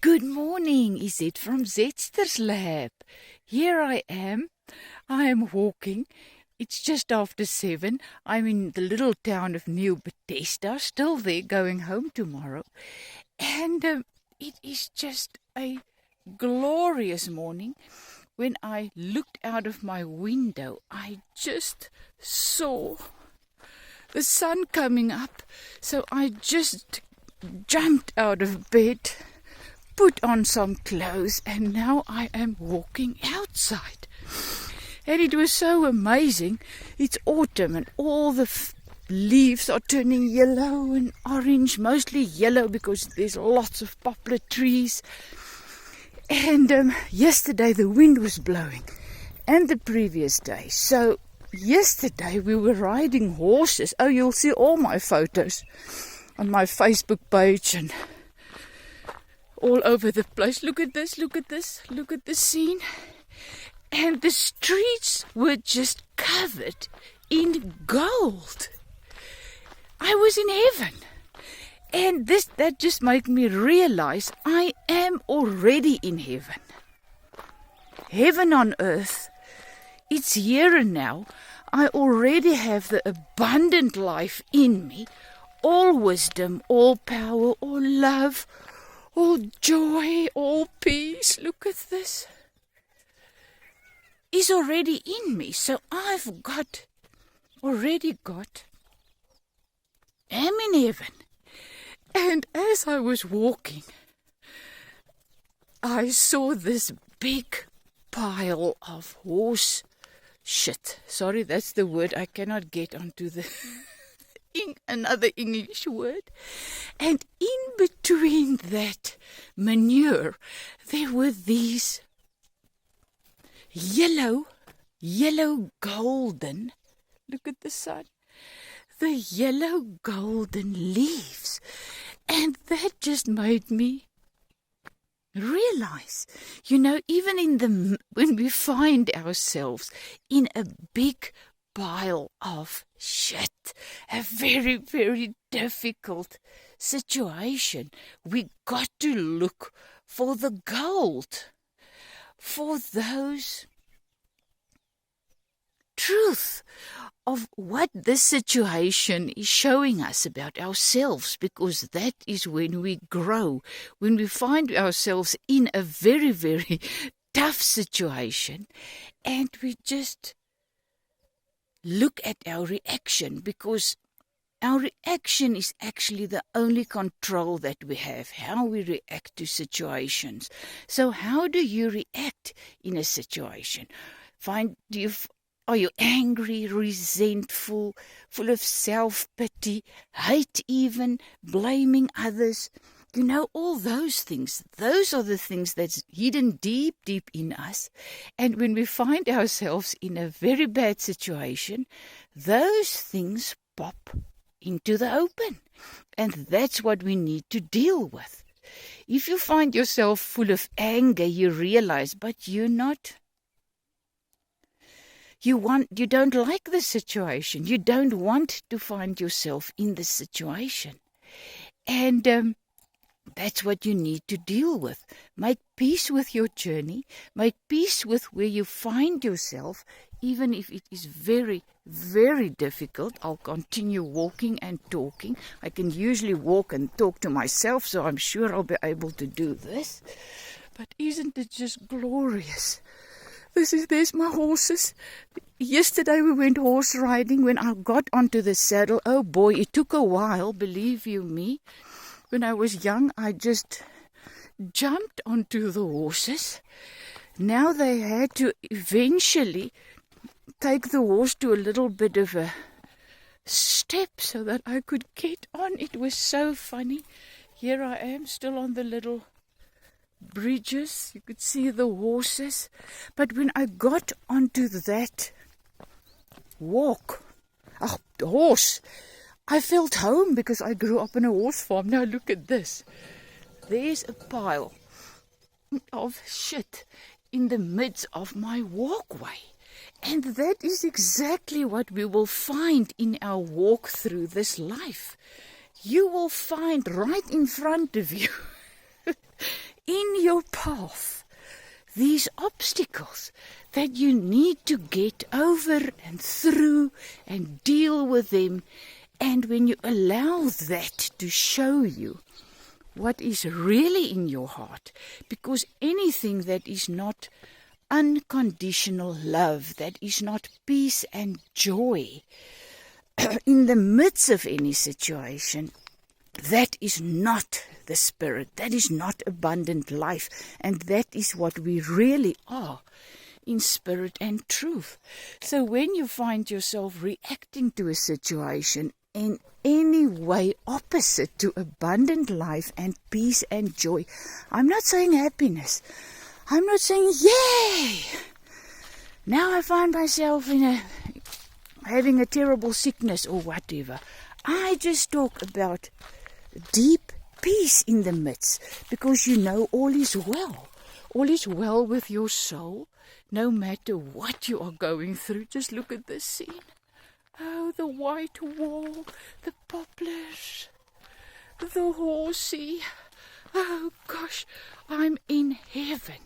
Good morning. Is it from Zetster's lab? Here I am. I am walking. It's just after 7. I'm in the little town of Nieu-Bethesda, still there, going home tomorrow. And it is just a glorious morning. When I looked out of my window, I just saw the sun coming up. So I just jumped out of bed, put on some clothes, and now I am walking outside. And it was so amazing. It's autumn and all the leaves are turning yellow and orange, mostly yellow because there's lots of poplar trees. And yesterday the wind was blowing, and the previous day. So yesterday we were riding horses. Oh, you'll see all my photos on my Facebook page and all over the place. Look at this, look at this, look at the scene. And the streets were just covered in gold. I was in heaven. And that just made me realize I am already in heaven. Heaven on earth. It's here and now. I already have the abundant life in me. All wisdom, all power, all love, all joy, all peace. Look at this. Is already in me. So I'm in heaven. And as I was walking, I saw this big pile of horse shit. Sorry, that's the word I cannot get onto the another English word. And in between that manure, there were these yellow golden, look at the sun, the yellow golden leaves. And that just made me realize, even when we find ourselves in a big pile of shit, a very, very difficult situation, we got to look for the gold, for those truth of what this situation is showing us about ourselves, because that is when we grow. When we find ourselves in a very, very tough situation and we just look at our reaction, because our reaction is actually the only control that we have, how we react to situations. So how do you react in a situation? Are you angry, resentful, full of self-pity, hate even, blaming others? All those things. Those are the things that's hidden deep, deep in us. And when we find ourselves in a very bad situation, those things pop into the open. And that's what we need to deal with. If you find yourself full of anger, you realize, but you're not. You don't like the situation. You don't want to find yourself in this situation. And that's what you need to deal with. Make peace with your journey. Make peace with where you find yourself, even if it is very, very difficult. I'll continue walking and talking. I can usually walk and talk to myself, so I'm sure I'll be able to do this. But isn't it just glorious? There's my horses. Yesterday we went horse riding. When I got onto the saddle, oh boy, it took a while, believe you me. When I was young, I just jumped onto the horses. Now they had to eventually take the horse to a little bit of a step so that I could get on. It was so funny. Here I am, still on the little bridges. You could see the horses. But when I got onto that horse, I felt home because I grew up in a horse farm. Now look at this. There's a pile of shit in the midst of my walkway. And that is exactly what we will find in our walk through this life. You will find right in front of you in your path, these obstacles that you need to get over and through and deal with them. And when you allow that to show you what is really in your heart, because anything that is not unconditional love, that is not peace and joy in the midst of any situation, that is not the Spirit, that is not abundant life, and that is what we really are in spirit and truth. So when you find yourself reacting to a situation in any way opposite to abundant life and peace and joy, I'm not saying happiness, I'm not saying yay, now I find myself having a terrible sickness or whatever. I just talk about deep peace in the midst, because you know all is well. All is well with your soul, no matter what you are going through. Just look at this scene. Oh, the white wall, the poplars, the horsey. Oh gosh, I'm in heaven.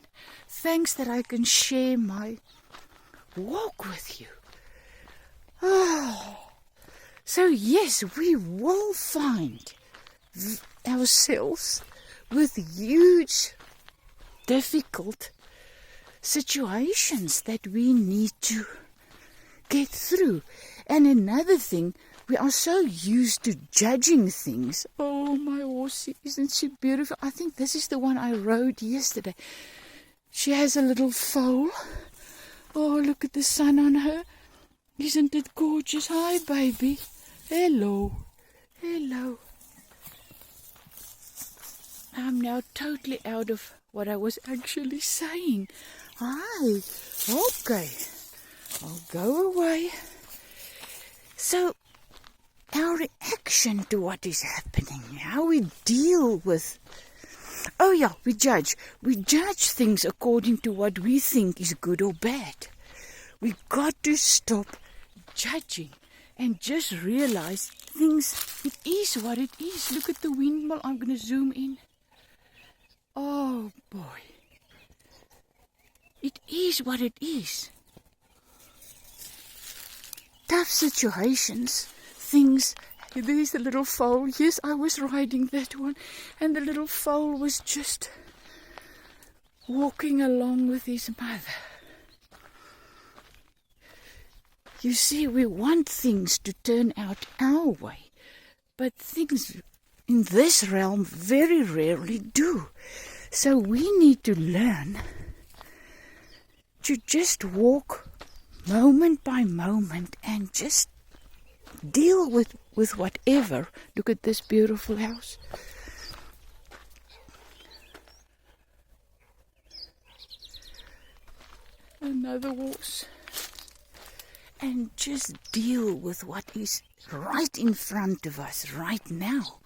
Thanks that I can share my walk with you. Oh, so yes, we will find ourselves with huge, difficult situations that we need to get through. And another thing, we are so used to judging things. Oh, my horsey, isn't she beautiful? I think this is the one I rode yesterday. She has a little foal. Oh, look at the sun on her. Isn't it gorgeous? Hi, baby. Hello. Hello. I'm now totally out of what I was actually saying. Hi. Okay. I'll go away. So, our reaction to what is happening, how we deal with... Oh yeah, we judge. We judge things according to what we think is good or bad. We got to stop judging and just realize things, it is what it is. Look at the windmill. I'm going to zoom in. Oh boy. It is what it is. Tough situations, things. There's the little foal. Yes, I was riding that one. And the little foal was just walking along with his mother. You see, we want things to turn out our way, but things in this realm very rarely do. So we need to learn to just walk moment by moment and just deal with whatever. Look at this beautiful house. Another horse. And just deal with what is right in front of us right now.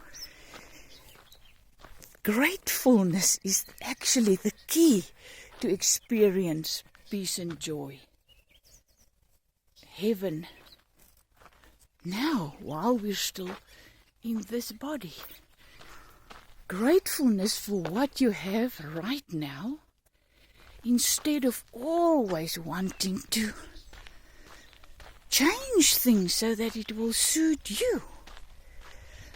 Gratefulness is actually the key to experience peace and joy. Heaven now, while we're still in this body. Gratefulness for what you have right now, instead of always wanting to change things so that it will suit you.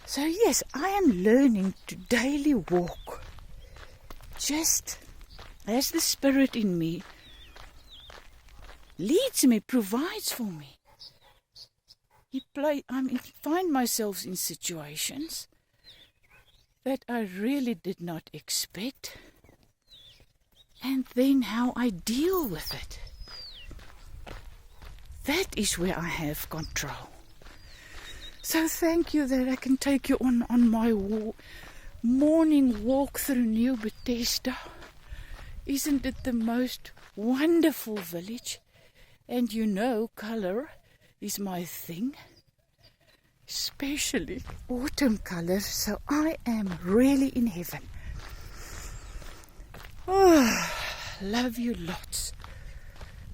So yes, I am learning to daily walk just as the Spirit in me leads me, provides for me. I find myself in situations that I really did not expect, and then how I deal with it. That is where I have control. So thank you that I can take you on my morning walk through Nieu-Bethesda. Isn't it the most wonderful village? And you know, color is my thing, especially autumn colors. So I am really in heaven. Oh, love you lots.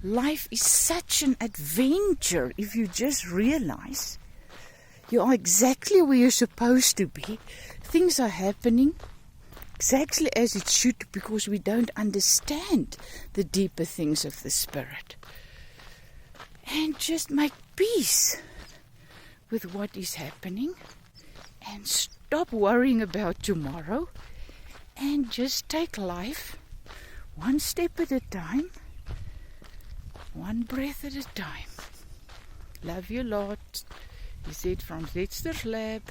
Life is such an adventure if you just realize you are exactly where you're supposed to be. Things are happening exactly as it should, because we don't understand the deeper things of the Spirit. And just make peace with what is happening and stop worrying about tomorrow and just take life one step at a time, one breath at a time. Love you lot. Is it from Zetster's Lab?